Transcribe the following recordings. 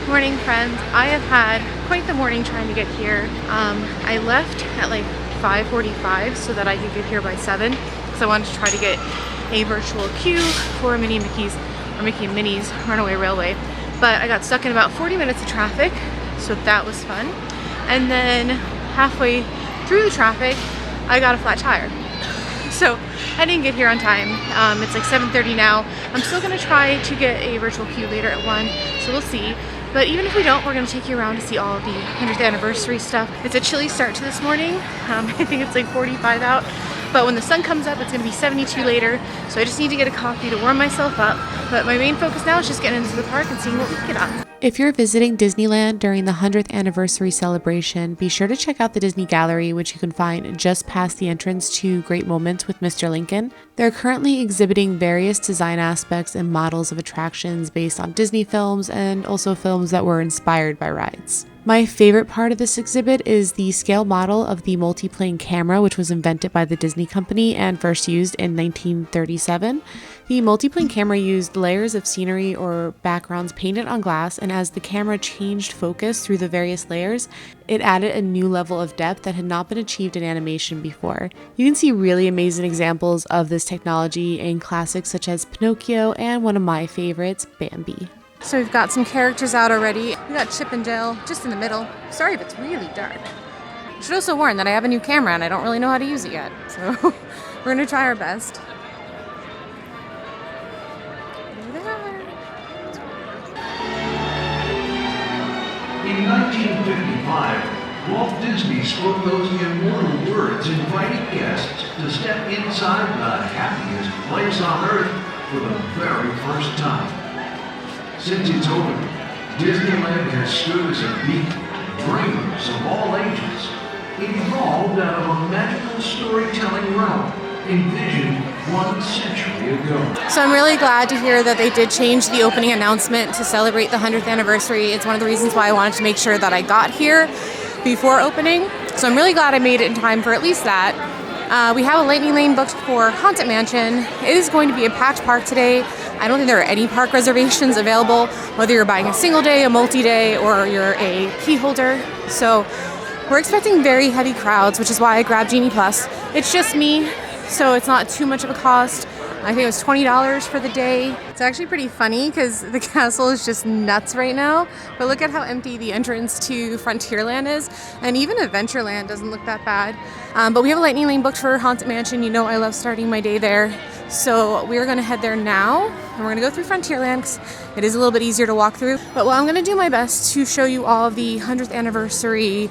Morning, friends. I have had quite the morning trying to get here. I left at like 5:45 so that I could get here by 7 because I wanted to try to get a virtual queue for Mickey and Minnie's Runaway Railway. But I got stuck in about 40 minutes of traffic, so that was fun. And then halfway through the traffic, I got a flat tire. So I didn't get here on time. It's like 7:30 now. I'm still gonna try to get a virtual queue later at 1, so we'll see. But even if we don't, we're gonna take you around to see all of the 100th anniversary stuff. It's a chilly start to this morning. I think it's like 45 out. But when the sun comes up, it's gonna be 72 later. So I just need to get a coffee to warm myself up. But my main focus now is just getting into the park and seeing what we can get on. If you're visiting Disneyland during the 100th anniversary celebration, be sure to check out the Disney Gallery, which you can find just past the entrance to Great Moments with Mr. Lincoln. They're currently exhibiting various design aspects and models of attractions based on Disney films and also films that were inspired by rides. My favorite part of this exhibit is the scale model of the multiplane camera, which was invented by the Disney Company and first used in 1937. The multiplane camera used layers of scenery or backgrounds painted on glass, and as the camera changed focus through the various layers, it added a new level of depth that had not been achieved in animation before. You can see really amazing examples of this technology in classics such as Pinocchio and one of my favorites, Bambi. So we've got some characters out already. We got Chip and Dale just in the middle. Sorry if it's really dark. I should also warn that I have a new camera and I don't really know how to use it yet. So we're gonna try our best. In 1955, Walt Disney spoke those immortal words inviting guests to step inside the happiest place on earth for the very first time. Since its opening, Disneyland has stood as a beacon for dreamers of all ages. It evolved out of a magical storytelling realm envisioned 1 century ago. So I'm really glad to hear that they did change the opening announcement to celebrate the 100th anniversary. It's one of the reasons why I wanted to make sure that I got here before opening. So I'm really glad I made it in time for at least that. We have a lightning lane booked for Haunted Mansion. It is going to be a packed park today. I don't think there are any park reservations available, whether you're buying a single day, a multi-day, or you're a key holder. So we're expecting very heavy crowds, which is why I grabbed Genie Plus. It's just me, so it's not too much of a cost. I think it was $20 for the day. It's actually pretty funny because the castle is just nuts right now. But look at how empty the entrance to Frontierland is. And even Adventureland doesn't look that bad. But we have a lightning lane booked for Haunted Mansion. You know I love starting my day there. So we're going to head there now. And we're going to go through Frontierland because it is a little bit easier to walk through. But I'm going to do my best to show you all of the 100th anniversary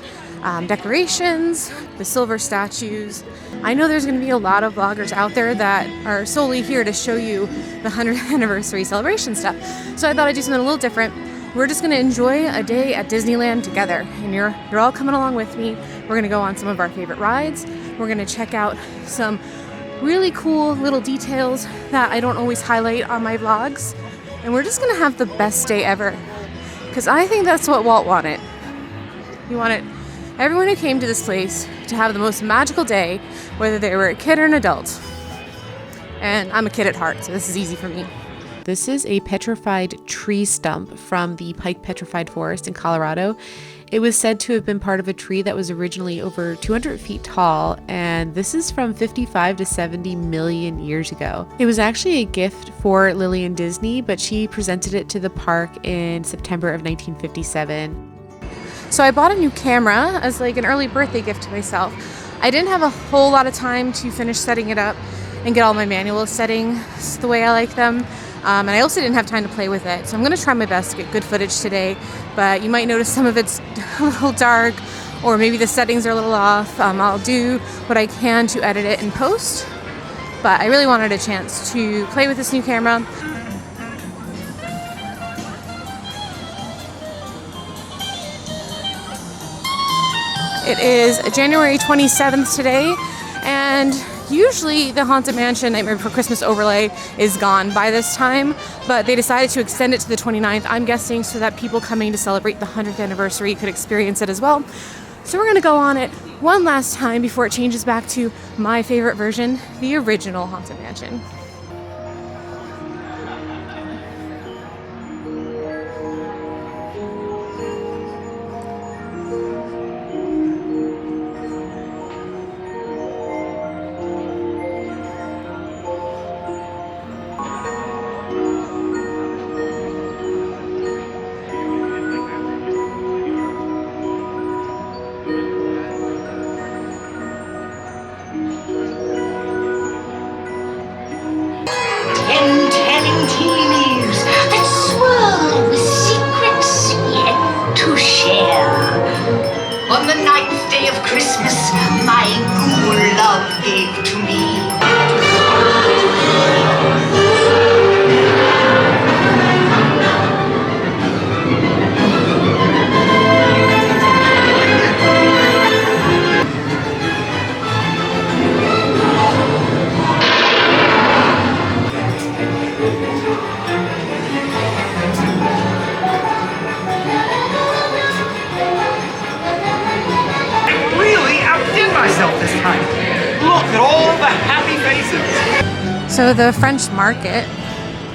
decorations, the silver statues. I know there's going to be a lot of vloggers out there that are solely here to show you the 100th anniversary celebration stuff. So I thought I'd do something a little different. We're just going to enjoy a day at Disneyland together. And you're all coming along with me. We're going to go on some of our favorite rides. We're going to check out some really cool little details that I don't always highlight on my vlogs. And we're just going to have the best day ever. Because I think that's what Walt wanted. He wanted everyone who came to this place to have the most magical day, whether they were a kid or an adult. And I'm a kid at heart, so this is easy for me. This is a petrified tree stump from the Pike Petrified Forest in Colorado. It was said to have been part of a tree that was originally over 200 feet tall, and this is from 55 to 70 million years ago. It was actually a gift for Lillian Disney, but she presented it to the park in September of 1957. So I bought a new camera as like an early birthday gift to myself. I didn't have a whole lot of time to finish setting it up and get all my manual settings the way I like them. And I also didn't have time to play with it. So I'm going to try my best to get good footage today. But you might notice some of it's a little dark, or maybe the settings are a little off. I'll do what I can to edit it in post. But I really wanted a chance to play with this new camera. It is January 27th today, and usually the Haunted Mansion Nightmare Before Christmas overlay is gone by this time, but they decided to extend it to the 29th, I'm guessing, so that people coming to celebrate the 100th anniversary could experience it as well. So we're going to go on it one last time before it changes back to my favorite version, the original Haunted Mansion. Christmas my ghoul love gave to me. This time. Look at all the happy faces. So the French market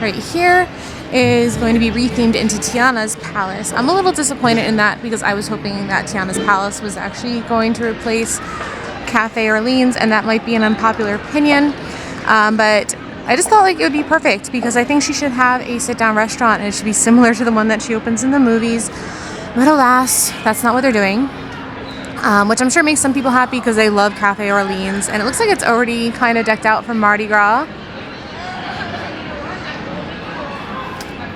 right here is going to be rethemed into Tiana's palace. I'm a little disappointed in that because I was hoping that Tiana's palace was actually going to replace Cafe Orleans, and that might be an unpopular opinion. But I just felt like it would be perfect because I think she should have a sit-down restaurant and it should be similar to the one that she opens in the movies. But alas, that's not what they're doing. Which I'm sure makes some people happy because they love Cafe Orleans. And it looks like it's already kind of decked out for Mardi Gras.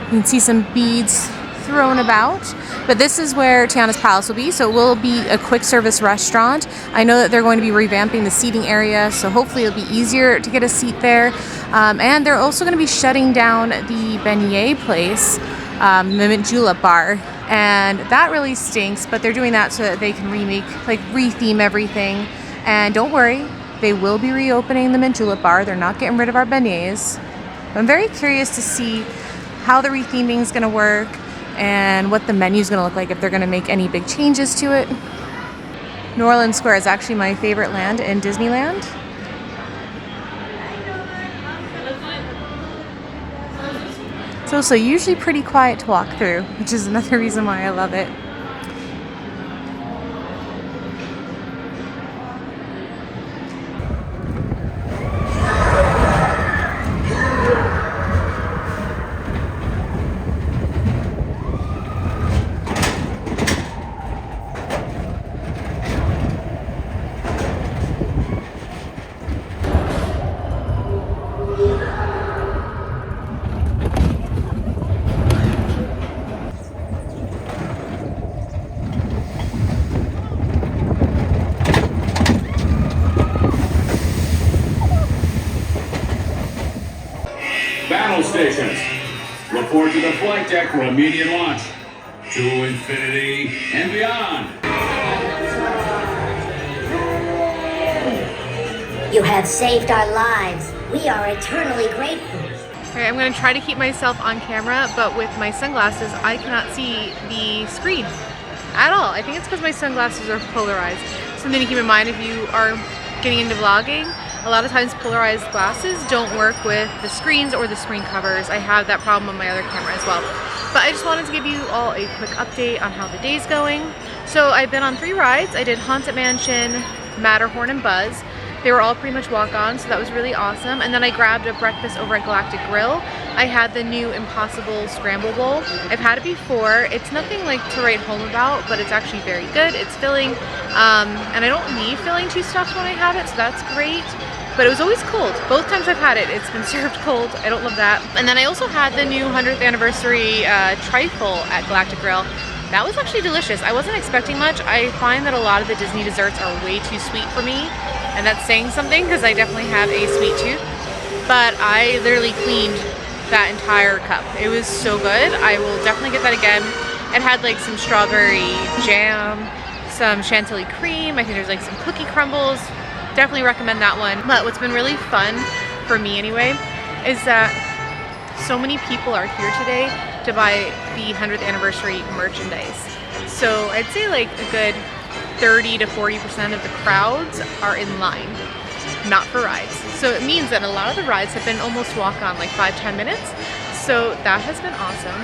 You can see some beads thrown about. But this is where Tiana's Palace will be. So it will be a quick service restaurant. I know that they're going to be revamping the seating area. So hopefully it'll be easier to get a seat there. And they're also going to be shutting down the beignet place, the Mint Julep bar. And that really stinks, but they're doing that so that they can retheme everything. And don't worry, they will be reopening the Mint Julep bar. They're not getting rid of our beignets. I'm very curious to see how the retheming is going to work and what the menu is going to look like, if they're going to make any big changes to it. New Orleans Square is actually my favorite land in Disneyland. It's also usually pretty quiet to walk through, which is another reason why I love it. Battle stations. Report to the flight deck for immediate launch. To infinity and beyond. You have saved our lives. We are eternally grateful. Okay, I'm going to try to keep myself on camera, but with my sunglasses, I cannot see the screen at all. I think it's because my sunglasses are polarized. Something to keep in mind if you are getting into vlogging. A lot of times polarized glasses don't work with the screens or the screen covers. I have that problem on my other camera as well. But I just wanted to give you all a quick update on how the day's going. So I've been on 3 rides. I did Haunted Mansion, Matterhorn, and Buzz. They were all pretty much walk-ons, so that was really awesome. And then I grabbed a breakfast over at Galactic Grill. I had the new Impossible Scramble Bowl. I've had it before. It's nothing like to write home about, but it's actually very good. It's filling, and I don't need filling too stuffed when I have it, so that's great. But it was always cold. Both times I've had it, it's been served cold. I don't love that. And then I also had the new 100th anniversary trifle at Galactic Grill. That was actually delicious. I wasn't expecting much. I find that a lot of the Disney desserts are way too sweet for me, and that's saying something because I definitely have a sweet tooth. But I literally cleaned that entire cup. It was so good. I will definitely get that again. It had like some strawberry jam, some chantilly cream. I think there's like some cookie crumbles. Definitely recommend that one. But what's been really fun, for me anyway, is that so many people are here today to buy the 100th anniversary merchandise. So I'd say like a good 30 to 40% of the crowds are in line, not for rides. So it means that a lot of the rides have been almost walk-on, like 5-10 minutes. So that has been awesome.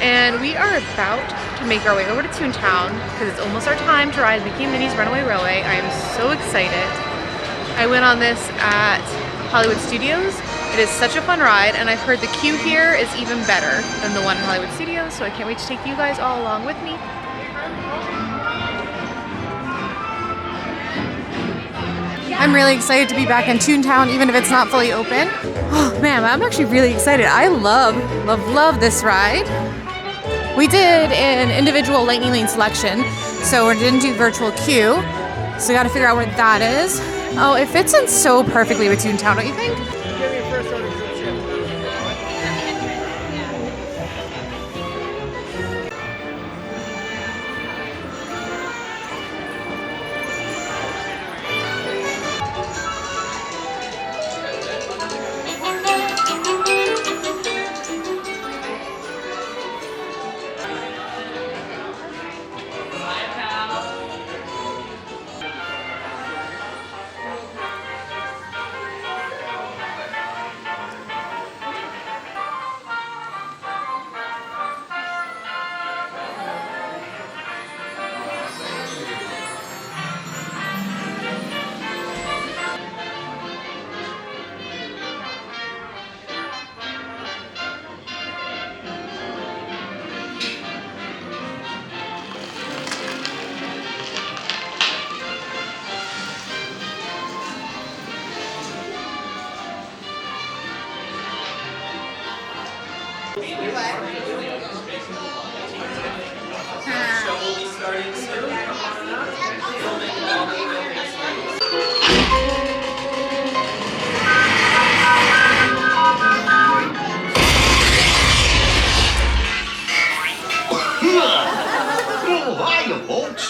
And we are about to make our way over to Toontown because it's almost our time to ride Mickey and Minnie's Runaway Railway. I am so excited. I went on this at Hollywood Studios. It is such a fun ride, and I've heard the queue here is even better than the one in Hollywood Studios, so I can't wait to take you guys all along with me. I'm really excited to be back in Toontown, even if it's not fully open. Oh man, I'm actually really excited. I love this ride. We did an individual Lightning Lane selection, so we didn't do virtual queue. So we gotta figure out where that is. Oh, it fits in so perfectly with Toontown, don't you think?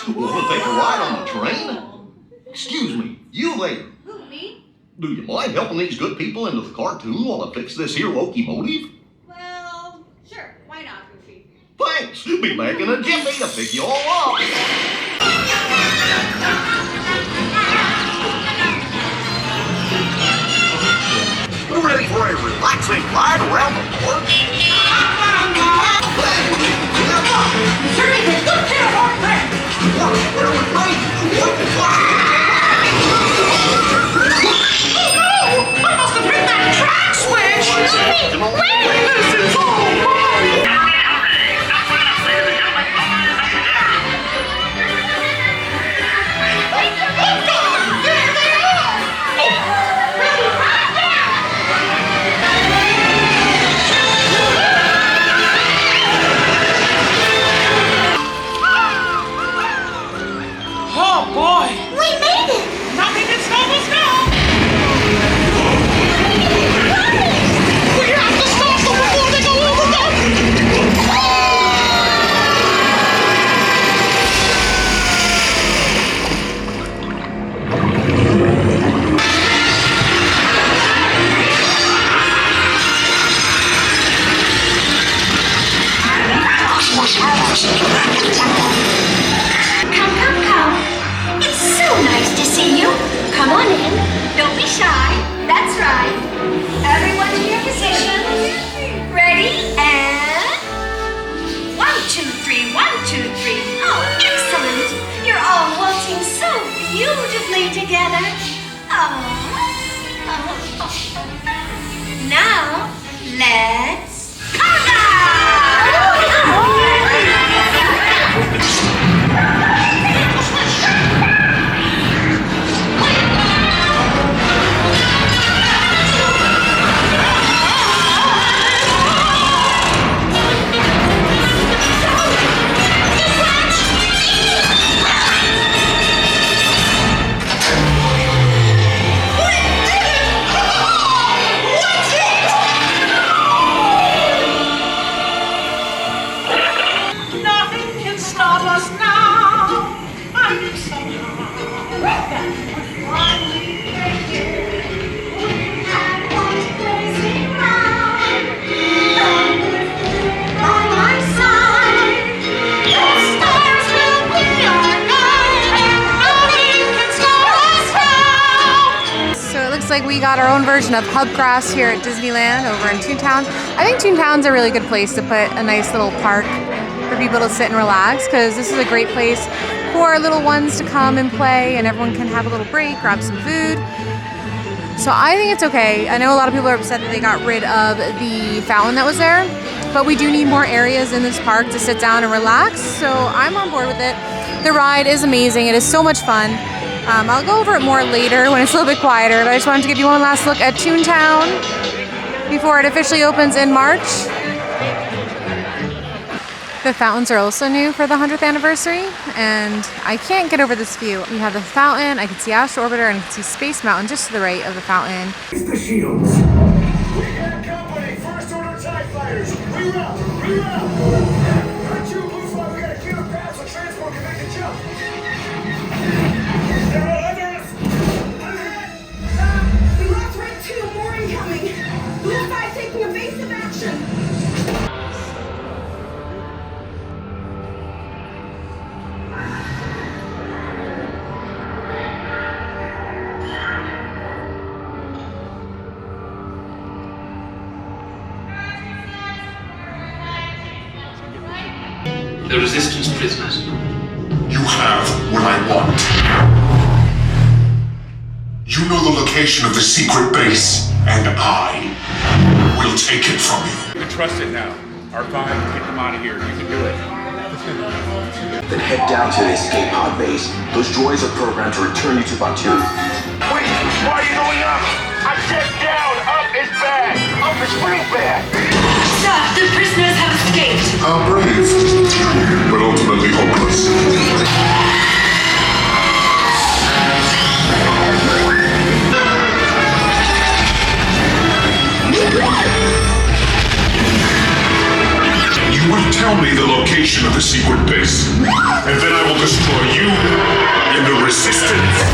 Want to take a ride on the train? Excuse me, you lady. Who, me? Do you mind helping these good people into the cartoon while I fix this here locomotive? Well, sure. Why not, Goofy? Thanks. Be back in a jiffy to pick you all up. Ready for a relaxing ride around the park? Come. It's so nice to see you. Come on in. Don't be shy. That's right. Everyone to your positions. Ready? And 1, 2, 3, 1, 2, 3. Oh, excellent. You're all waltzing so beautifully together. Now, let's Like we got our own version of Hubgrass here at Disneyland over in Toontown. I think Toontown's a really good place to put a nice little park for people to sit and relax, because this is a great place for little ones to come and play, and everyone can have a little break, grab some food. So I think it's okay. I know a lot of people are upset that they got rid of the fountain that was there, but we do need more areas in this park to sit down and relax, so I'm on board with it. The ride is amazing. It is so much fun. I'll go over it more later when it's a little bit quieter, but I just wanted to give you one last look at Toontown before it officially opens in March. The fountains are also new for the 100th anniversary, and I can't get over this view. You have the fountain, I can see Astro Orbiter, and I can see Space Mountain just to the right of the fountain. The shields. We got company. First order TIE fighters. Reroute. Right, you, Blue Flag. We got a clear path so transport can make a jump. They're all under us. We lost right 2, more incoming. Blue 5 taking evasive action. The Resistance prisoners. You have what I want. You know the location of the secret base, and I will take it from you. You can trust it now. Archive, get them out of here. You can do it. Then head down to the escape pod base. Those droids are programmed to return you to Batu. Wait, why are you going up? I said down. Up is bad. Up is real bad. Sir, the prisoners have escaped. How brave, but ultimately hopeless. You will tell me the location of the secret base, and then I will destroy you and the Resistance.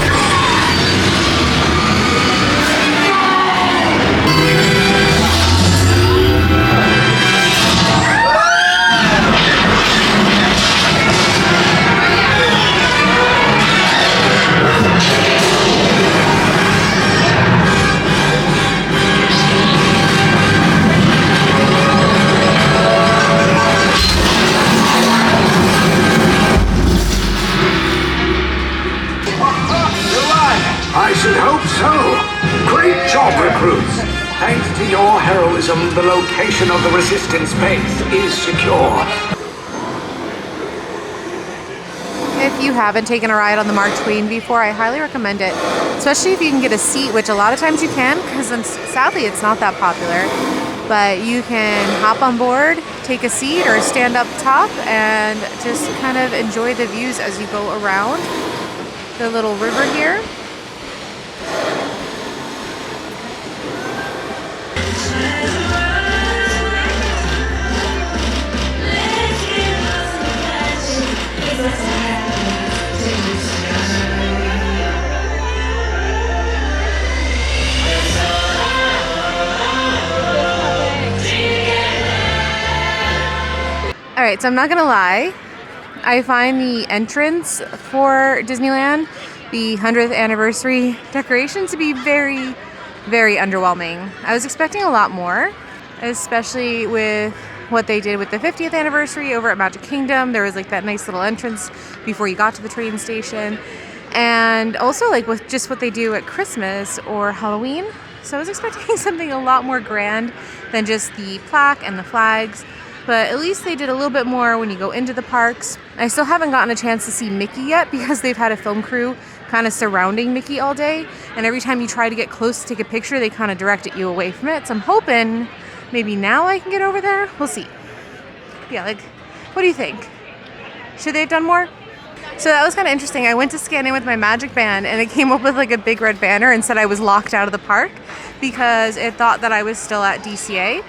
I should hope so. Great job, recruits. Thanks to your heroism, the location of the Resistance base is secure. If you haven't taken a ride on the Mark Twain before, I highly recommend it, especially if you can get a seat, which a lot of times you can, because sadly it's not that popular. But you can hop on board, take a seat, or stand up top and just kind of enjoy the views as you go around the little river here. Alright, so I'm not gonna lie, I find the entrance for Disneyland, the 100th anniversary decorations, to be very, very underwhelming. I was expecting a lot more, especially with what they did with the 50th anniversary over at Magic Kingdom. There was like that nice little entrance before you got to the train station, and also like with just what they do at Christmas or Halloween. So I was expecting something a lot more grand than just the plaque and the flags. But at least they did a little bit more when you go into the parks. I still haven't gotten a chance to see Mickey yet because they've had a film crew kind of surrounding Mickey all day. And every time you try to get close to take a picture, they kind of directed you away from it. So I'm hoping maybe now I can get over there. We'll see. Yeah, like, what do you think? Should they have done more? So that was kind of interesting. I went to scan in with my Magic Band and it came up with like a big red banner and said I was locked out of the park because it thought that I was still at DCA.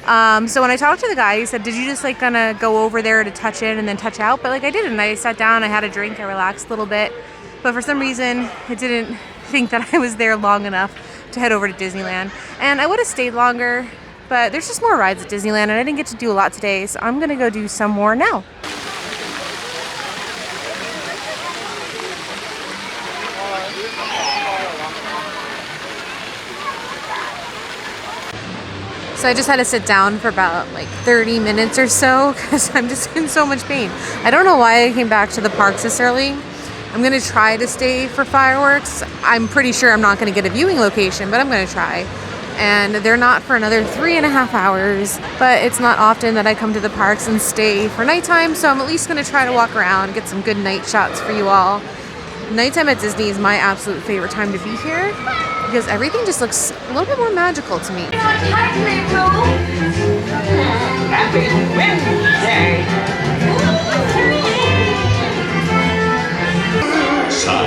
So when I talked to the guy, he said, did you just like gonna go over there to touch in and then touch out? But like I didn't. I sat down, I had a drink, I relaxed a little bit. But for some reason, it didn't think that I was there long enough to head over to Disneyland. And I would have stayed longer, but there's just more rides at Disneyland and I didn't get to do a lot today. So I'm gonna go do some more now. So I just had to sit down for about like 30 minutes or so because I'm just in so much pain. I don't know why I came back to the parks this early. I'm gonna try to stay for fireworks. I'm pretty sure I'm not gonna get a viewing location, but I'm gonna try. And they're not for another 3.5 hours, but it's not often that I come to the parks and stay for nighttime, so I'm at least gonna try to walk around, get some good night shots for you all. Nighttime at Disney is my absolute favorite time to be here because everything just looks a little bit more magical to me. Hi, Playroom. Happy Wednesday!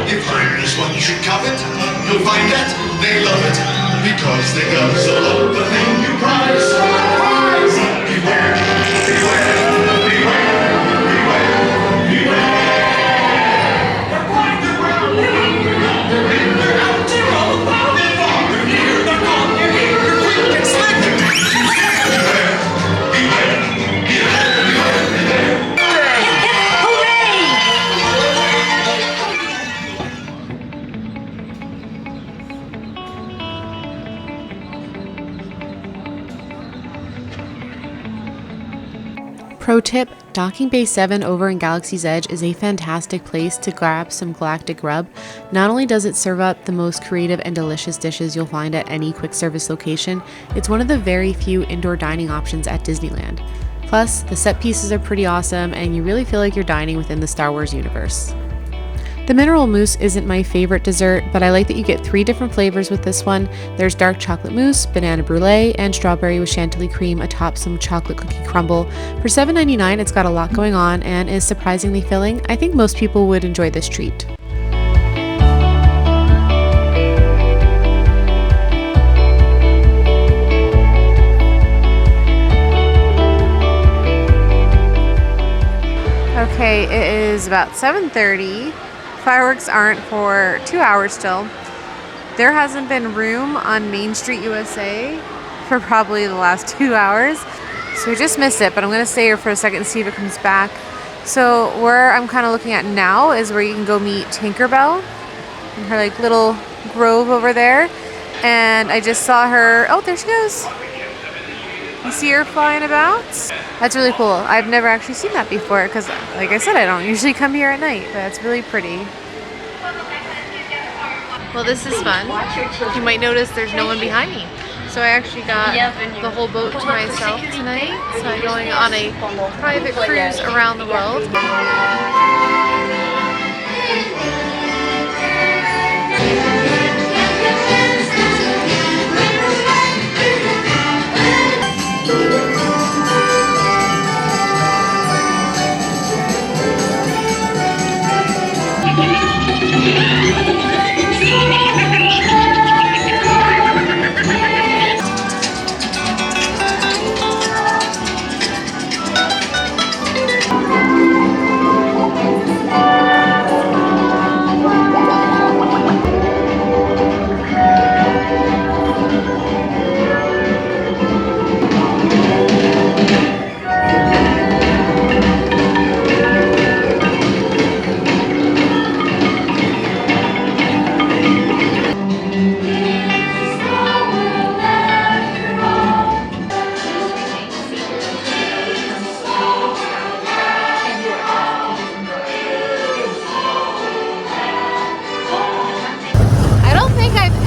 If iron is what you should covet, you'll find that they love it, because they guzzle up the thing you prize. Surprise! Beware, beware, beware, beware, beware. They're flying around, they're in, they're out, they're all about. They're far, they're near, they're gone, they're here, they're quick and slick. Beware, beware, beware, beware, beware. Pro tip, Docking Bay 7 over in Galaxy's Edge is a fantastic place to grab some galactic grub. Not only does it serve up the most creative and delicious dishes you'll find at any quick service location, it's one of the very few indoor dining options at Disneyland. Plus, the set pieces are pretty awesome and you really feel like you're dining within the Star Wars universe. The mineral mousse isn't my favorite dessert, but I like that you get 3 different flavors with this one. There's dark chocolate mousse, banana brulee, and strawberry with chantilly cream atop some chocolate cookie crumble. For $7.99, it's got a lot going on and is surprisingly filling. I think most people would enjoy this treat. Okay, it is about 7:30. Fireworks aren't for 2 hours still. There hasn't been room on Mainstreet USA for probably the last 2 hours. So we just missed it, but I'm gonna stay here for a second and see if it comes back. So where I'm kind of looking at now is where you can go meet Tinkerbell in her like little grove over there. And I just saw her, oh, there she goes. You see her flying about? That's really cool. I've never actually seen that before because, like I said, I don't usually come here at night, but it's really pretty. Well, this is fun. You might notice there's no one behind me. So I actually got the whole boat to myself tonight. So I'm going on a private cruise around the world.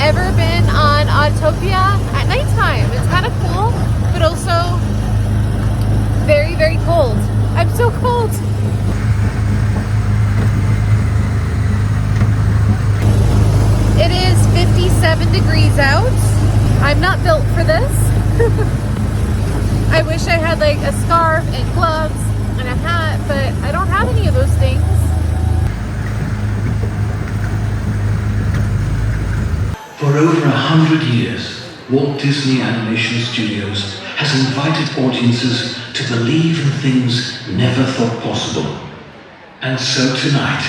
Ever been on Autopia at nighttime. It's kind of cool, but also very, very cold. I'm so cold. It is 57 degrees out. I'm not built for this. I wish I had like a scarf and gloves and a hat, but I don't have any of those things. For over 100 years, Walt Disney Animation Studios has invited audiences to believe in things never thought possible. And so tonight,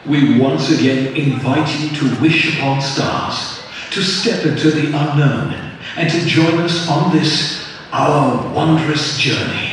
we once again invite you to wish upon stars, to step into the unknown, and to join us on this, our wondrous journey.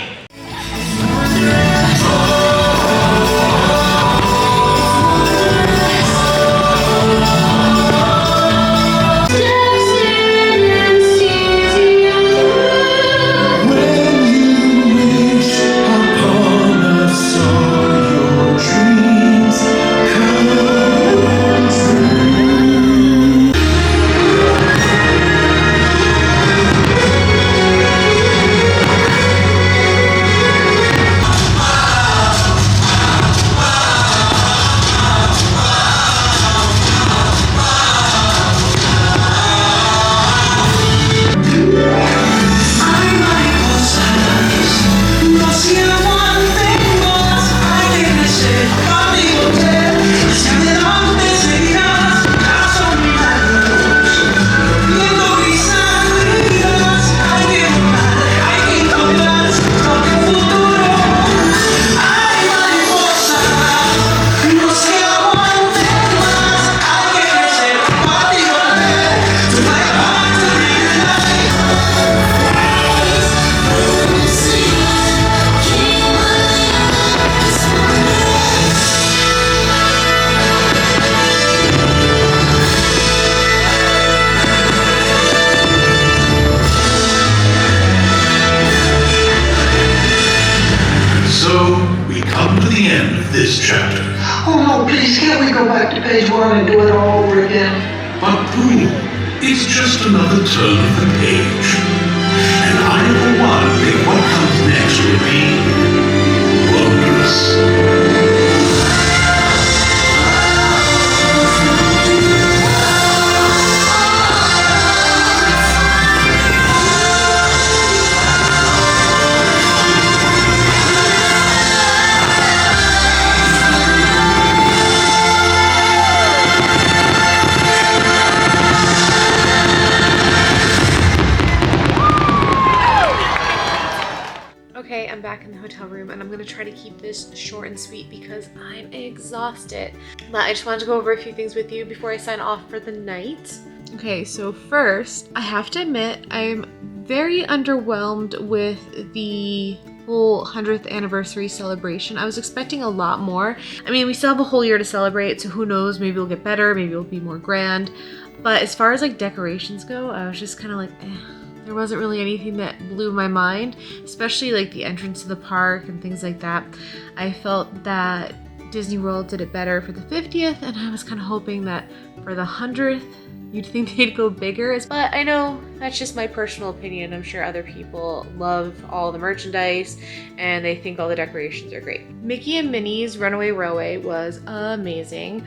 This chapter. Oh no, please, can't we go back to page 1 and do it all over again? But Pooh, it's just another turn of the page. And I, for one, think what comes next will be wondrous. Okay, I'm back in the hotel room and I'm gonna try to keep this short and sweet because I'm exhausted. But I just wanted to go over a few things with you before I sign off for the night. Okay, so first, I have to admit I'm very underwhelmed with the whole 100th anniversary celebration. I was expecting a lot more. I mean, we still have a whole year to celebrate, so who knows, maybe it'll get better, maybe it'll be more grand. But as far as like decorations go, I was just kind of like, eh. There wasn't really anything that blew my mind, especially like the entrance to the park and things like that. I felt that Disney World did it better for the 50th, and I was kind of hoping that for the 100th, you'd think they'd go bigger. But I know that's just my personal opinion. I'm sure other people love all the merchandise and they think all the decorations are great. Mickey and Minnie's Runaway Railway was amazing.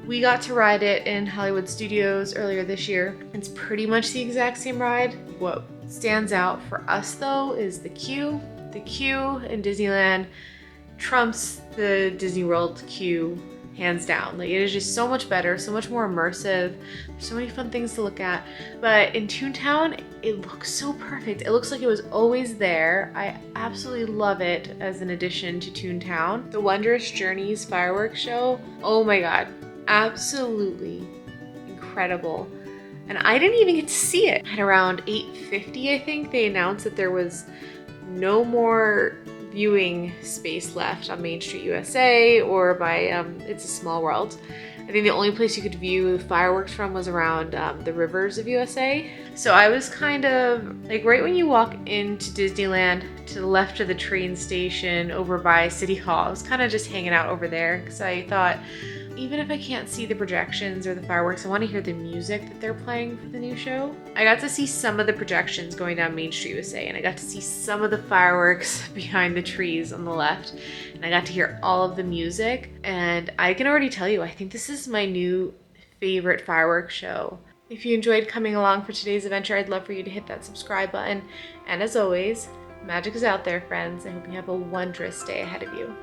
We got to ride it in Hollywood Studios earlier this year. It's pretty much the exact same ride. What stands out for us though is the queue. The queue in Disneyland trumps the Disney World queue hands down. Like, it is just so much better, so much more immersive. There's so many fun things to look at. But in Toontown, it looks so perfect. It looks like it was always there. I absolutely love it as an addition to Toontown. The Wondrous Journeys fireworks show, oh my god. Absolutely incredible. And I didn't even get to see it. At around 8:50, I think, they announced that there was no more viewing space left on Mainstreet USA or by It's a Small World. I think the only place you could view fireworks from was around the rivers of USA. So I was kind of like right when you walk into Disneyland, to the left of the train station over by City Hall. I was kind of just hanging out over there because I thought, even if I can't see the projections or the fireworks, I want to hear the music that they're playing for the new show. I got to see some of the projections going down Mainstreet USA, and I got to see some of the fireworks behind the trees on the left, and I got to hear all of the music. And I can already tell you, I think this is my new favorite fireworks show. If you enjoyed coming along for today's adventure, I'd love for you to hit that subscribe button. And as always, magic is out there, friends. I hope you have a wondrous day ahead of you.